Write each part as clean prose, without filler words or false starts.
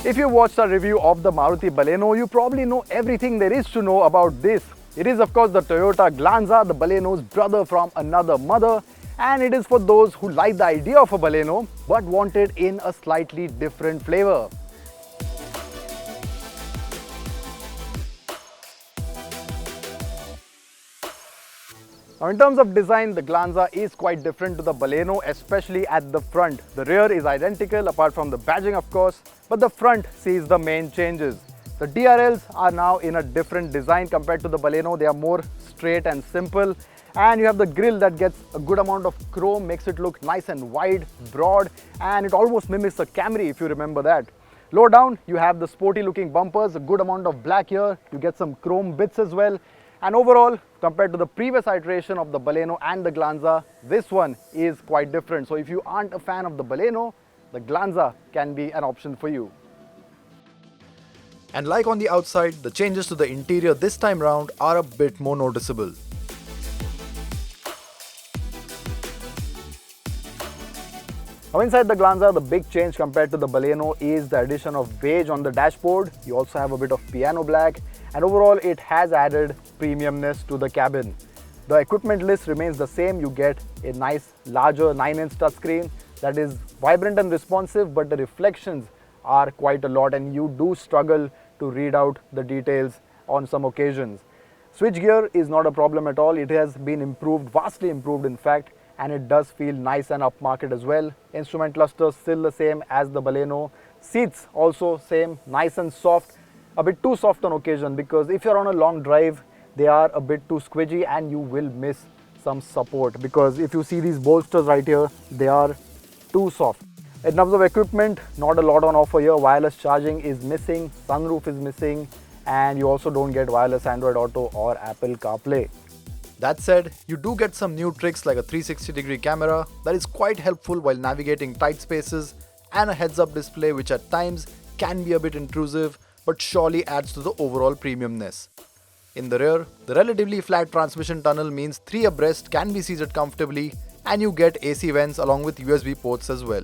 If you watched a review of the Maruti Baleno, you probably know everything there is to know about this. It is of course the Toyota Glanza, the Baleno's brother from another mother, and it is for those who like the idea of a Baleno but want it in a slightly different flavor. Now in terms of design, the Glanza is quite different to the Baleno, especially at the front. The rear is identical apart from the badging of course, but the front sees the main changes. The DRLs are now in a different design compared to the Baleno. They are more straight and simple, and you have the grille that gets a good amount of chrome, makes it look nice and wide, broad, and it almost mimics a Camry if you remember that. Lower down you have the sporty looking bumpers, a good amount of black here, you get some chrome bits as well. And overall, compared to the previous iteration of the Baleno and the Glanza, this one is quite different. So if you aren't a fan of the Baleno, the Glanza can be an option for you. And like on the outside, the changes to the interior this time round are a bit more noticeable. Now inside the Glanza, the big change compared to the Baleno is the addition of beige on the dashboard. You also have a bit of piano black, and overall it has added premiumness to the cabin. The equipment list remains the same. You get a nice larger 9-inch touchscreen that is vibrant and responsive, but the reflections are quite a lot and you do struggle to read out the details on some occasions. Switchgear is not a problem at all. It has been improved, vastly improved in fact, and it does feel nice and upmarket as well. Instrument cluster still the same as the Baleno. Seats also same, nice and soft. A bit too soft on occasion because if you're on a long drive, they are a bit too squidgy and you will miss some support, because if you see these bolsters right here, they are too soft. In terms of equipment, not a lot on offer here. Wireless charging is missing, sunroof is missing, and you also don't get wireless Android Auto or Apple CarPlay. That said, you do get some new tricks like a 360-degree camera that is quite helpful while navigating tight spaces, and a heads-up display which at times can be a bit intrusive but surely adds to the overall premiumness. In the rear, the relatively flat transmission tunnel means 3 abreast can be seated comfortably, and you get AC vents along with USB ports as well.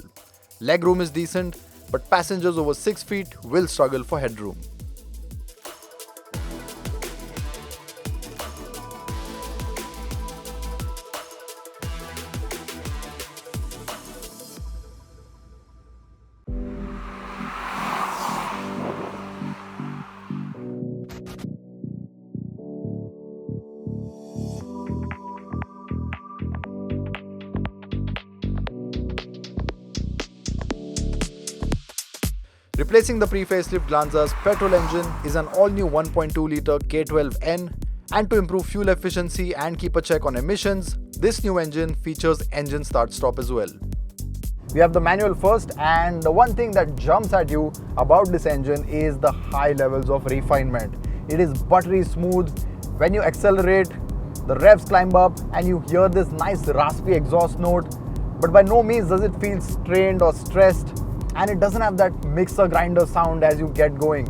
Legroom is decent, but passengers over 6 feet will struggle for headroom. Replacing the pre-facelift Glanza's petrol engine is an all-new 1.2-litre K12N, and to improve fuel efficiency and keep a check on emissions, this new engine features engine start-stop as well. We have the manual first, and the one thing that jumps at you about this engine is the high levels of refinement. It is buttery smooth. When you accelerate, the revs climb up and you hear this nice raspy exhaust note, but by no means does it feel strained or stressed. And it doesn't have that mixer grinder sound as you get going.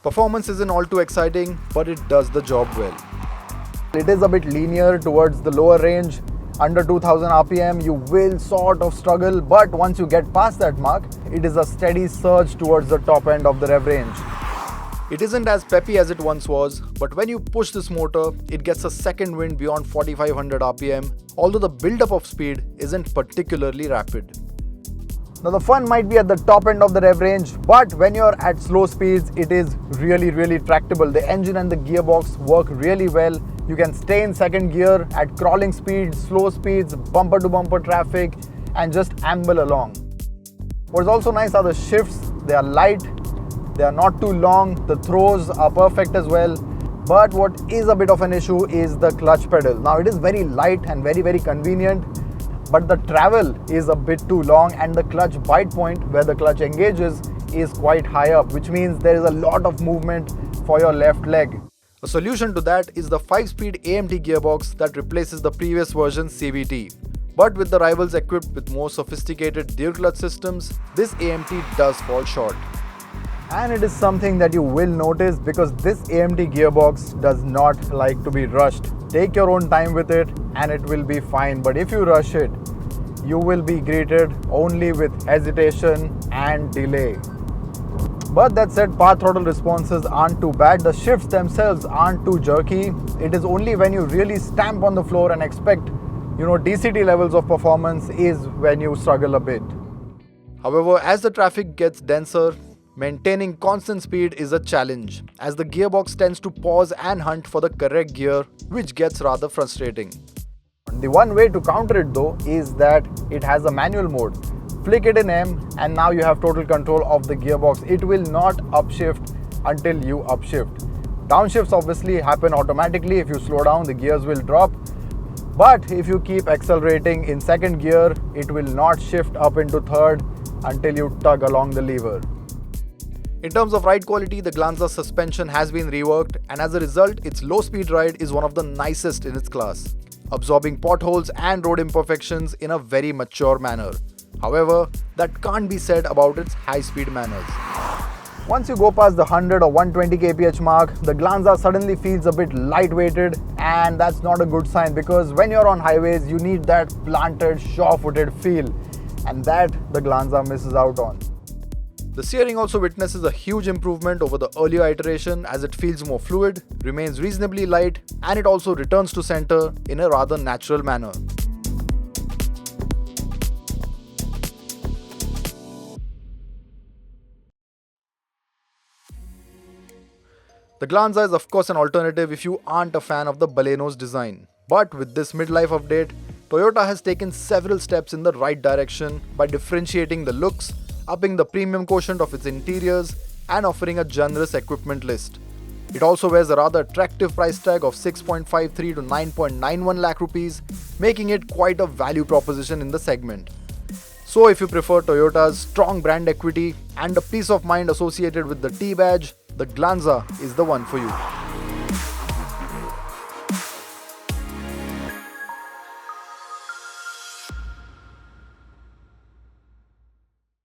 Performance isn't all too exciting, but it does the job well. It is a bit linear towards the lower range. Under 2000 RPM, you will sort of struggle, but once you get past that mark, it is a steady surge towards the top end of the rev range. It isn't as peppy as it once was, but when you push this motor, it gets a second wind beyond 4500 RPM, although the build-up of speed isn't particularly rapid. Now the fun might be at the top end of the rev range, but when you're at slow speeds, it is really tractable. The engine and the gearbox work really well. You can stay in second gear at crawling speeds, slow speeds, bumper to bumper traffic, and just amble along. What's also nice are the shifts. They are light, they are not too long, the throws are perfect as well. But what is a bit of an issue is the clutch pedal. Now it is very light and very convenient, but the travel is a bit too long and the clutch bite point where the clutch engages is quite high up, which means there is a lot of movement for your left leg. A solution to that is the 5-speed AMT gearbox that replaces the previous version's CVT. But with the rivals equipped with more sophisticated dual clutch systems, this AMT does fall short. And it is something that you will notice because this AMT gearbox does not like to be rushed. Take your own time with it and it will be fine. But if you rush it, you will be greeted only with hesitation and delay. But that said, path throttle responses aren't too bad. The shifts themselves aren't too jerky. It is only when you really stamp on the floor and expect, DCT levels of performance is when you struggle a bit. However, as the traffic gets denser, maintaining constant speed is a challenge, as the gearbox tends to pause and hunt for the correct gear, which gets rather frustrating. The one way to counter it though is that it has a manual mode. Flick it in M and now you have total control of the gearbox. It will not upshift until you upshift. Downshifts obviously happen automatically. If you slow down, the gears will drop. But if you keep accelerating in second gear, it will not shift up into third until you tug along the lever. In terms of ride quality, the Glanza suspension has been reworked, and as a result, its low-speed ride is one of the nicest in its class, absorbing potholes and road imperfections in a very mature manner. However, that can't be said about its high-speed manners. Once you go past the 100 or 120 kph mark, the Glanza suddenly feels a bit light-weighted, and that's not a good sign because when you're on highways, you need that planted, sure-footed feel, and that the Glanza misses out on. The steering also witnesses a huge improvement over the earlier iteration as it feels more fluid, remains reasonably light, and it also returns to center in a rather natural manner. The Glanza is of course an alternative if you aren't a fan of the Baleno's design. But with this midlife update, Toyota has taken several steps in the right direction by differentiating the looks, upping the premium quotient of its interiors, and offering a generous equipment list. It also wears a rather attractive price tag of 6.53 to 9.91 lakh rupees, making it quite a value proposition in the segment. So if you prefer Toyota's strong brand equity and the peace of mind associated with the T badge, the Glanza is the one for you.